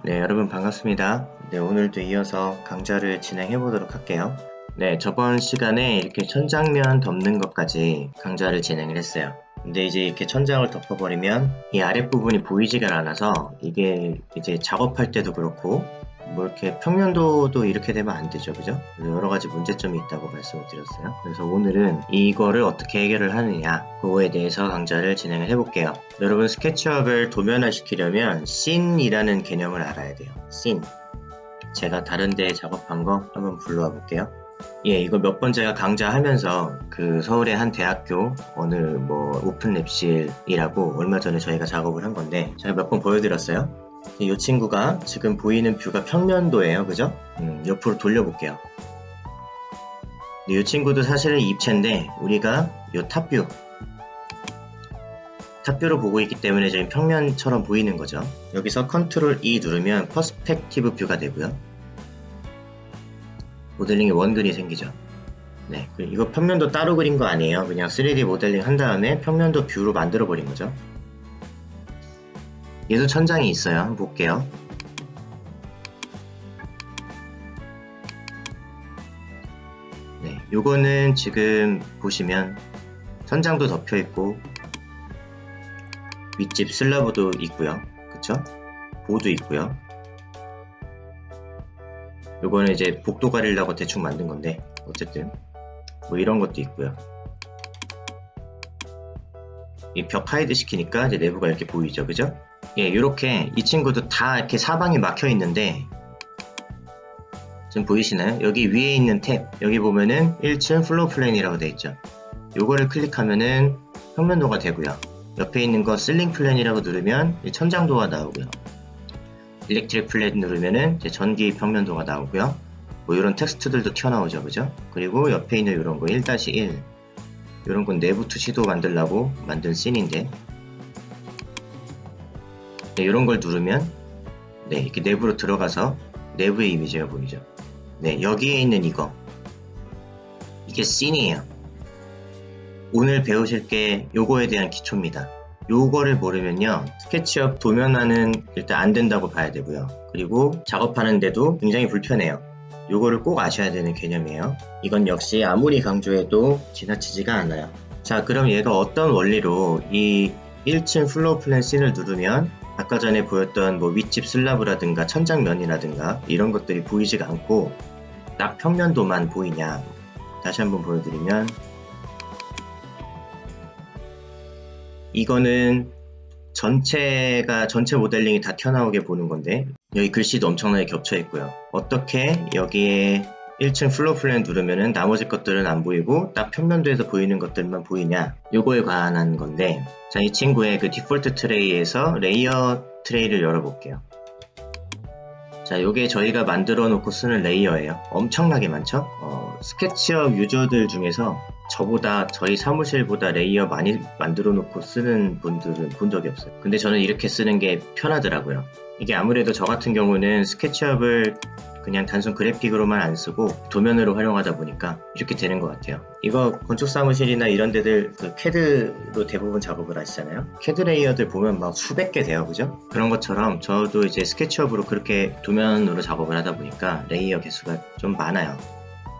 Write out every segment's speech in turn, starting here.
네, 여러분 반갑습니다. 네, 오늘도 이어서 강좌를 진행해 보도록 할게요. 네, 저번 시간에 이렇게 천장면 덮는 것까지 강좌를 진행을 했어요. 근데 이제 이렇게 천장을 덮어버리면 이 아랫부분이 보이지가 않아서 이게 이제 작업할 때도 그렇고 뭐 이렇게 평면도도 이렇게 되면 안 되죠, 그죠? 여러 가지 문제점이 있다고 말씀을 드렸어요. 그래서 오늘은 이거를 어떻게 해결을 하느냐, 그거에 대해서 강좌를 진행을 해볼게요. 여러분 스케치업을 도면화시키려면 씬이라는 개념을 알아야 돼요. 씬. 제가 다른 데 작업한 거 한번 불러와 볼게요. 예, 이거 몇 번 제가 강좌하면서 그 서울의 한 대학교 어느 뭐 오픈랩실이라고 얼마 전에 저희가 작업을 한 건데 제가 몇 번 보여드렸어요. 이 친구가 지금 보이는 뷰가 평면도예요, 그죠? 옆으로 돌려볼게요. 이 친구도 사실은 입체인데 우리가 이 탑뷰로 보고 있기 때문에 지금 평면처럼 보이는 거죠. 여기서 컨트롤 E 누르면 퍼스펙티브 뷰가 되고요. 모델링이 원글이 생기죠. 네, 이거 평면도 따로 그린 거 아니에요. 그냥 3D 모델링 한 다음에 평면도 뷰로 만들어 버린 거죠. 얘도 천장이 있어요. 한번 볼게요. 네, 요거는 지금 보시면 천장도 덮여 있고 윗집 슬라브도 있고요. 그쵸? 보도 있고요. 요거는 이제 복도 가리려고 대충 만든 건데 어쨌든 뭐 이런 것도 있고요. 이 벽 하이드 시키니까 이제 내부가 이렇게 보이죠, 그죠? 예, 이렇게 이 친구도 다 이렇게 사방이 막혀 있는데 지금 보이시나요? 여기 위에 있는 탭, 여기 보면은 1층 플로어 플랜이라고 되어 있죠. 요거를 클릭하면은 평면도가 되고요. 옆에 있는 거 실링 플랜이라고 누르면 천장도가 나오고요. 일렉트릭 플랜 누르면은 이제 전기 평면도가 나오고요. 뭐 이런 텍스트들도 튀어나오죠, 그죠? 그리고 옆에 있는 이런 거 1-1 이런 건 내부 투시도 만들려고 만든 씬인데 네, 이런 걸 누르면 네, 이렇게 내부로 들어가서 내부의 이미지가 보이죠. 네, 여기에 있는 이게 씬이에요. 오늘 배우실 게 요거에 대한 기초입니다. 요거를 모르면요, 스케치업 도면화는 일단 안 된다고 봐야 되고요. 그리고 작업하는데도 굉장히 불편해요. 요거를 꼭 아셔야 되는 개념이에요. 이건 역시 아무리 강조해도 지나치지가 않아요. 자, 그럼 얘가 어떤 원리로 이 1층 플로어 플랜 씬을 누르면 아까 전에 보였던 뭐 윗집 슬라브라든가 천장면이라든가 이런 것들이 보이지가 않고 딱 평면도만 보이냐. 다시 한번 보여드리면 이거는 전체 모델링이 다 튀어나오게 보는 건데 여기 글씨도 엄청나게 겹쳐 있고요. 어떻게 여기에 1층 플로어 플랜 누르면은 나머지 것들은 안 보이고 딱 평면도에서 보이는 것들만 보이냐, 요거에 관한 건데, 자, 이 친구의 그 디폴트 트레이에서 레이어 트레이를 열어볼게요. 자, 요게 저희가 만들어 놓고 쓰는 레이어예요. 엄청나게 많죠? 스케치업 유저들 중에서 저희 사무실보다 레이어 많이 만들어 놓고 쓰는 분들은 본 적이 없어요. 근데 저는 이렇게 쓰는 게 편하더라고요. 이게 아무래도 저 같은 경우는 스케치업을 그냥 단순 그래픽으로만 안 쓰고 도면으로 활용하다 보니까 이렇게 되는 것 같아요. 이거 건축 사무실이나 이런 데들 그 CAD로 대부분 작업을 하시잖아요. CAD 레이어들 보면 막 수백 개 돼요, 그죠? 그런 것처럼 저도 이제 스케치업으로 그렇게 도면으로 작업을 하다 보니까 레이어 개수가 좀 많아요.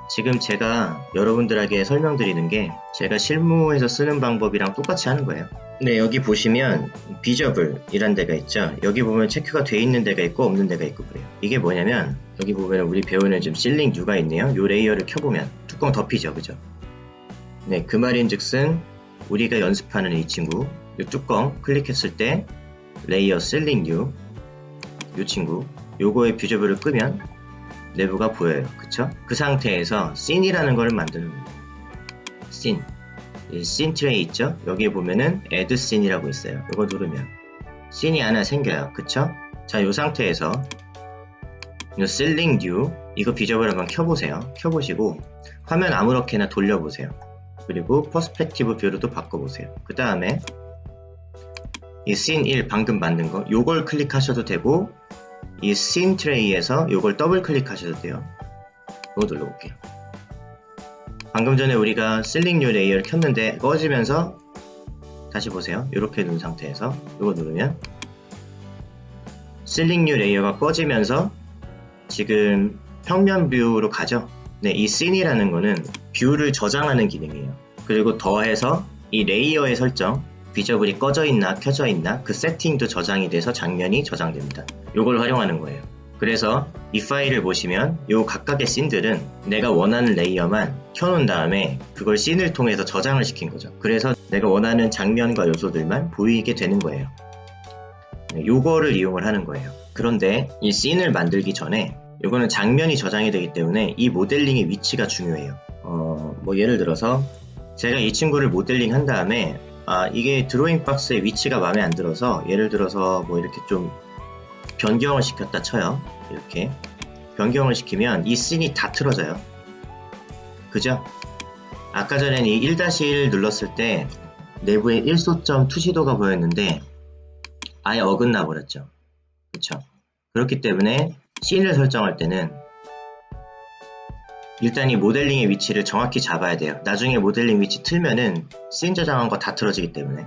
지금 제가 여러분들에게 설명드리는 게 제가 실무에서 쓰는 방법이랑 똑같이 하는 거예요. 네, 여기 보시면 비저블이란 데가 있죠. 여기 보면 체크가 돼 있는 데가 있고 없는 데가 있고 그래요. 이게 뭐냐면 여기 보면 우리 배우는 지금 실링 뉴가 있네요. 요 레이어를 켜보면 뚜껑 덮이죠, 그죠? 네, 그 말인즉슨 우리가 연습하는 이 친구, 요 뚜껑 클릭했을 때 레이어 실링 뉴, 요 친구, 요거의 비저블을 끄면 내부가 보여요, 그쵸? 그 상태에서 씬이라는 걸 만드는 겁니다. 씬 트레이 있죠? 여기에 보면은 add scene이라고 있어요. 이거 누르면 씬이 하나 생겨요, 그쵸? 자, 요 상태에서 요 실링 뉴 이거 비저블 한번 켜보세요. 켜보시고 화면 아무렇게나 돌려보세요. 그리고 퍼스펙티브 뷰로 또 바꿔보세요. 그 다음에 이 씬 1 방금 만든 거 요걸 클릭하셔도 되고 이 씬 트레이에서 요걸 더블 클릭하셔도 돼요. 이거 눌러볼게요. 방금 전에 우리가 실링 뉴 레이어를 켰는데 꺼지면서 다시 보세요. 이렇게 눈 상태에서 이거 누르면 실링 뷰 레이어가 꺼지면서 지금 평면 뷰로 가죠. 네, 이 씬이라는 거는 뷰를 저장하는 기능이에요. 그리고 더해서 이 레이어의 설정, 비저블이 꺼져 있나 켜져 있나 그 세팅도 저장이 돼서 장면이 저장됩니다. 이걸 활용하는 거예요. 그래서 이 파일을 보시면 이 각각의 씬들은 내가 원하는 레이어만 켜놓은 다음에 그걸 씬을 통해서 저장을 시킨 거죠. 그래서 내가 원하는 장면과 요소들만 보이게 되는 거예요. 요거를 이용을 하는 거예요. 그런데 이 씬을 만들기 전에 이거는 장면이 저장이 되기 때문에 이 모델링의 위치가 중요해요. 뭐 예를 들어서 제가 이 친구를 모델링 한 다음에 이게 드로잉 박스의 위치가 마음에 안 들어서 예를 들어서 뭐 이렇게 좀 변경을 시켰다 쳐요. 이렇게 변경을 시키면 이 씬이 다 틀어져요. 그죠? 아까 전엔 이 1-1 눌렀을 때 내부에 1소점 투시도가 보였는데 아예 어긋나 버렸죠. 그쵸? 그렇기 때문에 씬을 설정할 때는 일단 이 모델링의 위치를 정확히 잡아야 돼요. 나중에 모델링 위치 틀면은 씬 저장한 거 다 틀어지기 때문에.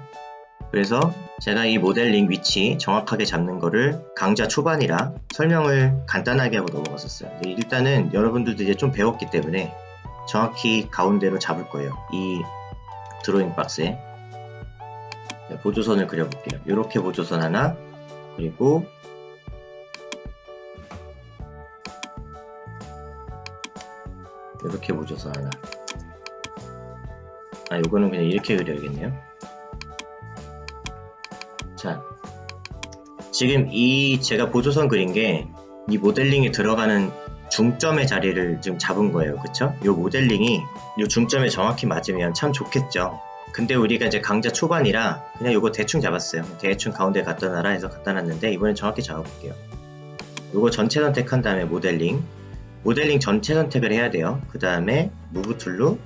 그래서 제가 이 모델링 위치 정확하게 잡는 거를 강좌 초반이라 설명을 간단하게 하고 넘어갔었어요. 근데 일단은 여러분들도 이제 좀 배웠기 때문에 정확히 가운데로 잡을 거예요. 이 드로잉 박스에 보조선을 그려볼게요. 이렇게 보조선 하나, 그리고 이렇게 보조선 하나. 요거는 그냥 이렇게 그려야겠네요. 자, 지금 이 제가 보조선 그린 게 이 모델링에 들어가는 중점의 자리를 지금 잡은 거예요. 그쵸? 요 모델링이 요 중점에 정확히 맞으면 참 좋겠죠. 근데 우리가 이제 강좌 초반이라 그냥 요거 대충 잡았어요. 대충 가운데 갖다 놔라 해서 갖다 놨는데 이번엔 정확히 잡아볼게요. 요거 전체 선택한 다음에 모델링 전체 선택을 해야 돼요. 그 다음에 무브 툴로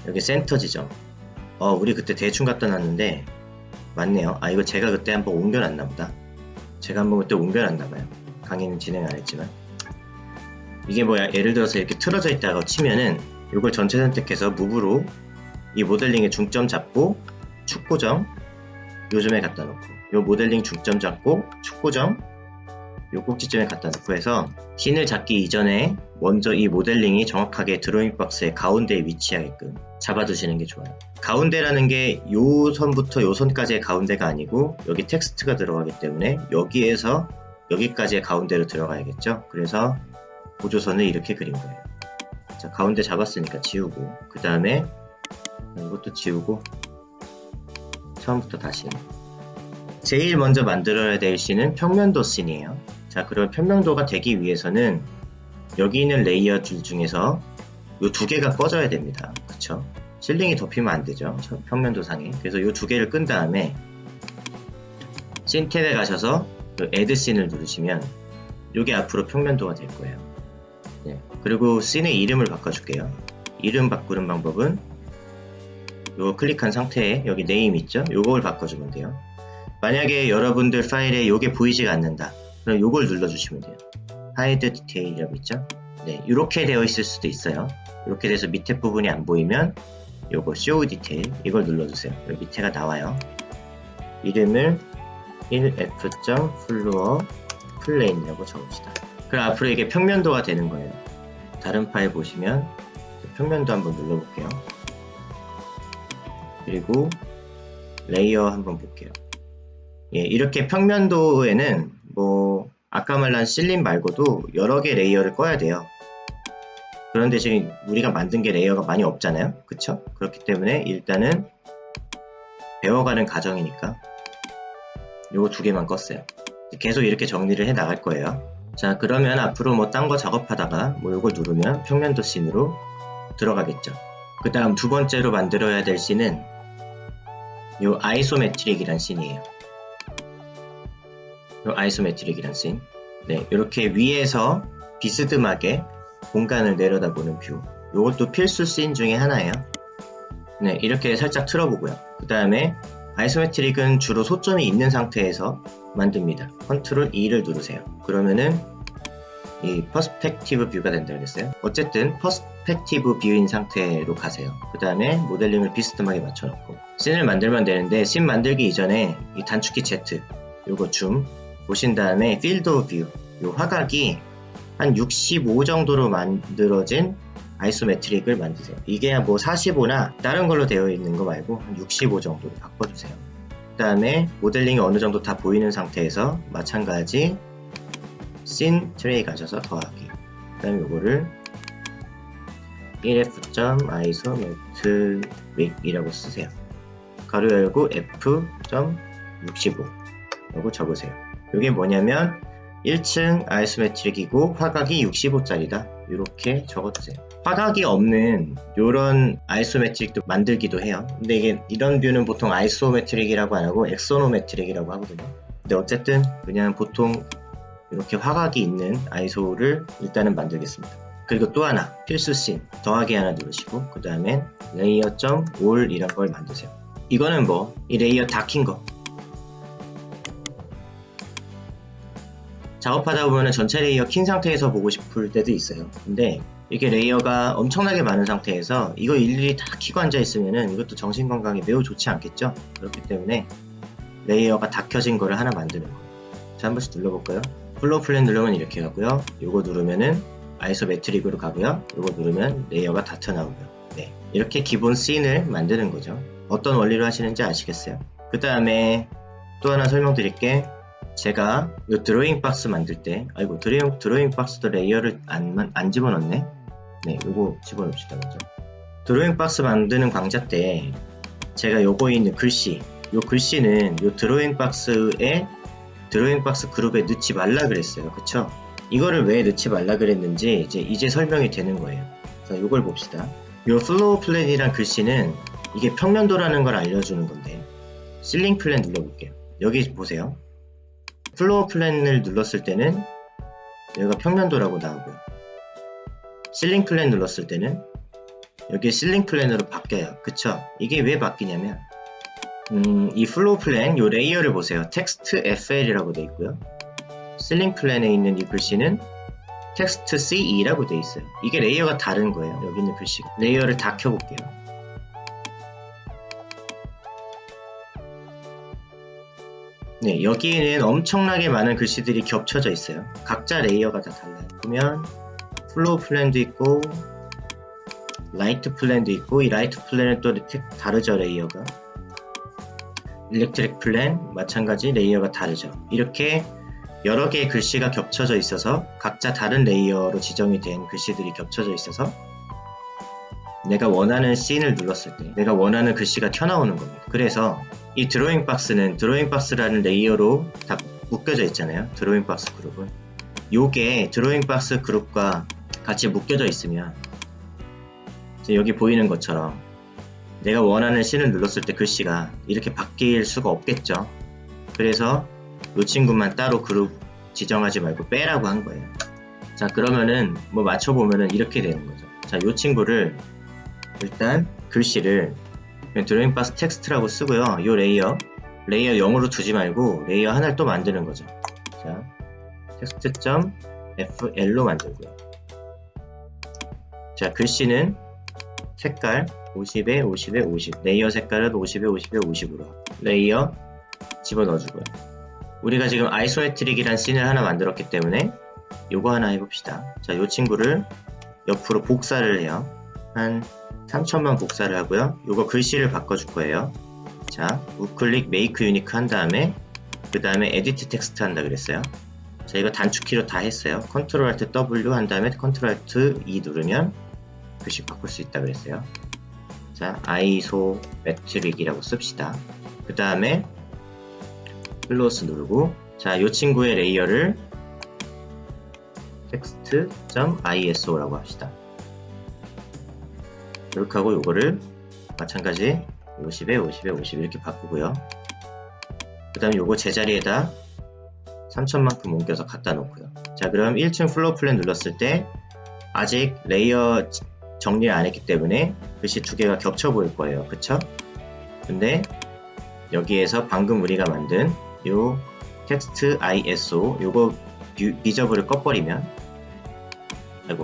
여기 센터 지점. 우리 그때 대충 갖다 놨는데 맞네요. 이거 제가 그때 한번 옮겨놨나 보다. 제가 한번 그때 옮겨놨나봐요. 강의는 진행 안 했지만 이게 뭐야, 예를 들어서 이렇게 틀어져 있다고 치면은 이걸 전체 선택해서 무브로 이 모델링의 중점 잡고 축고점 요점에 갖다 놓고 요 모델링 중점 잡고 축고점 요 꼭지점에 갖다 놓고 해서 씬을 잡기 이전에 먼저 이 모델링이 정확하게 드로잉 박스의 가운데에 위치하게끔 잡아두시는 게 좋아요. 가운데라는 게 요 선부터 요 선까지의 가운데가 아니고 여기 텍스트가 들어가기 때문에 여기에서 여기까지의 가운데로 들어가야겠죠. 그래서 보조선을 이렇게 그린 거예요. 자, 가운데 잡았으니까 지우고 그 다음에 이것도 지우고 처음부터 다시. 제일 먼저 만들어야 될 씬은 평면도 씬이에요. 자, 그럼 평면도가 되기 위해서는 여기 있는 레이어들 중에서 이 두 개가 꺼져야 됩니다. 그쵸? 실링이 덮이면 안 되죠. 평면도 상에. 그래서 이 두 개를 끈 다음에 씬 탭에 가셔서 애드 씬을 누르시면 이게 앞으로 평면도가 될 거예요. 네. 그리고 씬의 이름을 바꿔줄게요. 이름 바꾸는 방법은 이거 클릭한 상태에 여기 네임 있죠? 요걸 바꿔주면 돼요. 만약에 여러분들 파일에 요게 보이지가 않는다. 그럼 요걸 눌러주시면 돼요. 하이드 디테일이라고 있죠? 네, 이렇게 되어 있을 수도 있어요. 이렇게 돼서 밑에 부분이 안 보이면 요거 show 디테일 이걸 눌러주세요. 여기 밑에가 나와요. 이름을 1f.floor plane이라고 적읍시다. 그럼 앞으로 이게 평면도가 되는 거예요. 다른 파일 보시면 평면도 한번 눌러볼게요. 그리고 레이어 한번 볼게요. 예, 이렇게 평면도에는 뭐 아까 말한 실린 말고도 여러 개 레이어를 꺼야 돼요. 그런데 지금 우리가 만든 게 레이어가 많이 없잖아요. 그쵸? 그렇기 때문에 일단은 배워가는 과정이니까 요거 두 개만 껐어요. 계속 이렇게 정리를 해 나갈 거예요. 자, 그러면 앞으로 뭐 딴 거 작업하다가 뭐 요걸 누르면 평면도 씬으로 들어가겠죠. 그 다음 두 번째로 만들어야 될 씬은 요 아이소메트릭이란 씬이에요. 요 아이소메트릭이란 씬. 네, 이렇게 위에서 비스듬하게 공간을 내려다보는 뷰. 요것도 필수 씬 중에 하나예요. 네, 이렇게 살짝 틀어보고요. 그 다음에 아이소메트릭은 주로 소점이 있는 상태에서 만듭니다. 컨트롤 E를 누르세요. 그러면은 이 퍼스펙티브 뷰가 된다 그랬어요. 어쨌든 퍼스펙티브 뷰인 상태로 가세요. 그 다음에 모델링을 비스듬하게 맞춰놓고 씬을 만들면 되는데 씬 만들기 이전에 이 단축키 Z 요거 줌 보신 다음에 필드 오브 뷰, 요 화각이 한 65 정도로 만들어진 아이소메트릭을 만드세요. 이게 뭐 45나 다른 걸로 되어 있는 거 말고 한 65 정도로 바꿔주세요. 그 다음에 모델링이 어느 정도 다 보이는 상태에서 마찬가지 씬 트레이 가셔서 더하기. 그 다음에 요거를 1f.isometric이라고 쓰세요. 가로 열고 f.65 요거 적으세요. 요게 뭐냐면 1층 아이소메트릭이고 화각이 65짜리다. 이렇게 적어주세요. 화각이 없는 이런 아이소메트릭도 만들기도 해요. 근데 이게 이런 뷰는 보통 아이소메트릭이라고 안 하고 엑소노메트릭이라고 하거든요. 근데 어쨌든 그냥 보통 이렇게 화각이 있는 아이소를 일단은 만들겠습니다. 그리고 또 하나 필수 씬 더하기 하나 누르시고 그 다음에 레이어.all 이런 걸 만드세요. 이거는 뭐 이 레이어 다 킨 거. 작업하다 보면 전체 레이어 킨 상태에서 보고 싶을 때도 있어요. 근데 이게 레이어가 엄청나게 많은 상태에서 이거 일일이 다 키고 앉아 있으면은 이것도 정신건강에 매우 좋지 않겠죠? 그렇기 때문에 레이어가 다 켜진 거를 하나 만드는 거예요. 자, 한 번씩 눌러볼까요? 플로우 플랜 누르면 이렇게 가고요. 요거 누르면은 아이소메트릭으로 가고요. 요거 누르면 레이어가 다 튀어나오고요. 네, 이렇게 기본 씬을 만드는 거죠. 어떤 원리로 하시는지 아시겠어요? 그 다음에 또 하나 설명드릴게. 제가 이 드로잉 박스 만들 때, 아이고, 드로잉 박스도 레이어를 안 집어넣네? 네, 요거 집어넣읍시다, 먼저. 드로잉 박스 만드는 강좌 때, 제가 요거에 있는 글씨, 요 글씨는 요 드로잉 박스 그룹에 넣지 말라 그랬어요. 그쵸? 이거를 왜 넣지 말라 그랬는지 이제 설명이 되는 거예요. 자, 요걸 봅시다. 요 플로우 플랜이란 글씨는 이게 평면도라는 걸 알려주는 건데, 실링 플랜 눌러볼게요. 여기 보세요. 플로어 플랜을 눌렀을 때는 여기가 평면도라고 나오고요. 실링 플랜 눌렀을 때는 여기 실링 플랜으로 바뀌어요. 그쵸? 이게 왜 바뀌냐면 이 플로어 플랜 요 레이어를 보세요. 텍스트 FL이라고 되어 있고요. 실링 플랜에 있는 이 글씨는 텍스트 CE라고 되어 있어요. 이게 레이어가 다른 거예요. 여기 있는 글씨가. 레이어를 다 켜볼게요. 네, 여기에는 엄청나게 많은 글씨들이 겹쳐져 있어요. 각자 레이어가 다 달라요. 보면 플로우 플랜도 있고 라이트 플랜도 있고 이 라이트 플랜은 또 다르죠. 레이어가 일렉트릭 플랜 마찬가지 레이어가 다르죠. 이렇게 여러 개의 글씨가 겹쳐져 있어서 각자 다른 레이어로 지정이 된 글씨들이 겹쳐져 있어서 내가 원하는 씬을 눌렀을 때 내가 원하는 글씨가 튀어나오는 겁니다. 그래서 이 드로잉 박스는 드로잉 박스라는 레이어로 다 묶여져 있잖아요. 드로잉 박스 그룹은. 요게 드로잉 박스 그룹과 같이 묶여져 있으면 여기 보이는 것처럼 내가 원하는 씬을 눌렀을 때 글씨가 이렇게 바뀔 수가 없겠죠. 그래서 이 친구만 따로 그룹 지정하지 말고 빼라고 한 거예요. 자, 그러면은 뭐 맞춰보면은 이렇게 되는 거죠. 자, 이 친구를 일단 글씨를 드로잉 박스 텍스트라고 쓰고요. 이 레이어 0으로 두지 말고 레이어 하나를 또 만드는 거죠. 자, 텍스트.fl로 만들고요. 자, 글씨는 색깔 50에 50에 50 레이어 색깔은 50에 50에 50으로 레이어 집어넣어주고요. 우리가 지금 아이소메트릭이란 씬을 하나 만들었기 때문에 요거 하나 해봅시다. 자, 요 친구를 옆으로 복사를 해요. 한 3000만 복사를 하고요. 요거 글씨를 바꿔줄 거예요. 자, 우클릭 메이크 유니크 한 다음에 그 다음에 에디트 텍스트 한다 그랬어요. 자, 이거 단축키로 다 했어요. 컨트롤 알트 W 한 다음에 컨트롤 알트 E 누르면 글씨 바꿀 수 있다 그랬어요. 자, 아이소메트릭이라고 씁시다. 그 다음에 클로스 누르고 자, 요 친구의 레이어를 text.iso라고 합시다. 이렇게 하고 요거를 마찬가지 50에 50에 50 이렇게 바꾸고요. 그 다음에 요거 제자리에다 3000만큼 옮겨서 갖다 놓고요. 자, 그럼 1층 플로우 플랜 눌렀을 때 아직 레이어 정리를 안 했기 때문에 글씨 두 개가 겹쳐 보일 거예요. 그쵸? 근데 여기에서 방금 우리가 만든 요 텍스트 ISO 요거 비저블을 꺼버리면 아이고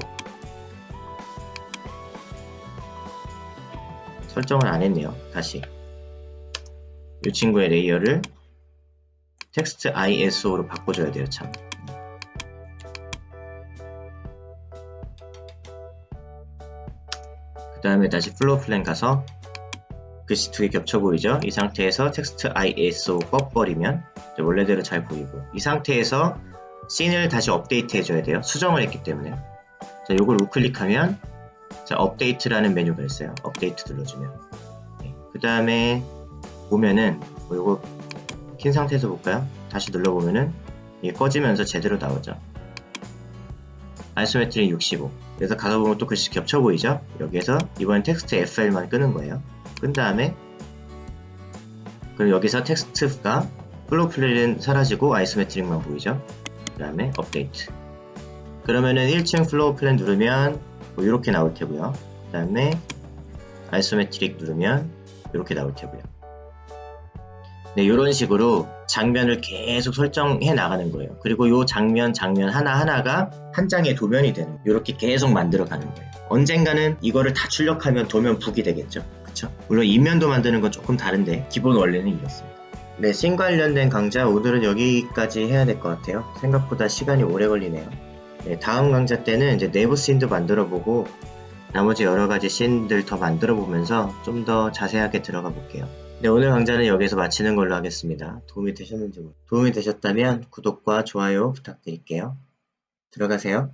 설정을 안 했네요. 다시 이 친구의 레이어를 텍스트 ISO로 바꿔줘야 돼요, 참. 그 다음에 다시 플로우 플랜 가서 글씨 두 개 겹쳐 보이죠? 이 상태에서 텍스트 ISO 꺼버리면 원래대로 잘 보이고, 이 상태에서 씬을 다시 업데이트 해줘야 돼요. 수정을 했기 때문에. 자, 요걸 우클릭하면 자, 업데이트라는 메뉴가 있어요. 업데이트 눌러주면. 네. 그 다음에 보면은 요거 킨 상태에서 볼까요? 다시 눌러보면은 이게 꺼지면서 제대로 나오죠. 아이소메트리 65. 그래서 가서 보면 또 글씨 겹쳐 보이죠? 여기에서 이번엔 텍스트 FL만 끄는 거예요. 끈 다음에 그럼 여기서 텍스트가 플로우 플랜은 사라지고 아이소메트릭만 보이죠? 그 다음에 업데이트. 그러면은 1층 플로우 플랜 누르면 뭐 이렇게 나올 테고요. 그 다음에 아이소메트릭 누르면 이렇게 나올 테고요. 네, 이런 식으로 장면을 계속 설정해 나가는 거예요. 그리고 이 장면 하나하나가 한 장의 도면이 되는, 이렇게 계속 만들어 가는 거예요. 언젠가는 이거를 다 출력하면 도면 북이 되겠죠. 그쵸? 물론 인면도 만드는 건 조금 다른데 기본 원리는 이렇습니다. 네, 씬 관련된 강좌 오늘은 여기까지 해야 될 것 같아요. 생각보다 시간이 오래 걸리네요. 네, 다음 강좌 때는 이제 내부 씬도 만들어 보고 나머지 여러 가지 씬들 더 만들어 보면서 좀 더 자세하게 들어가 볼게요. 네, 오늘 강좌는 여기서 마치는 걸로 하겠습니다. 도움이 되셨는지 도움이 되셨다면 구독과 좋아요 부탁드릴게요. 들어가세요.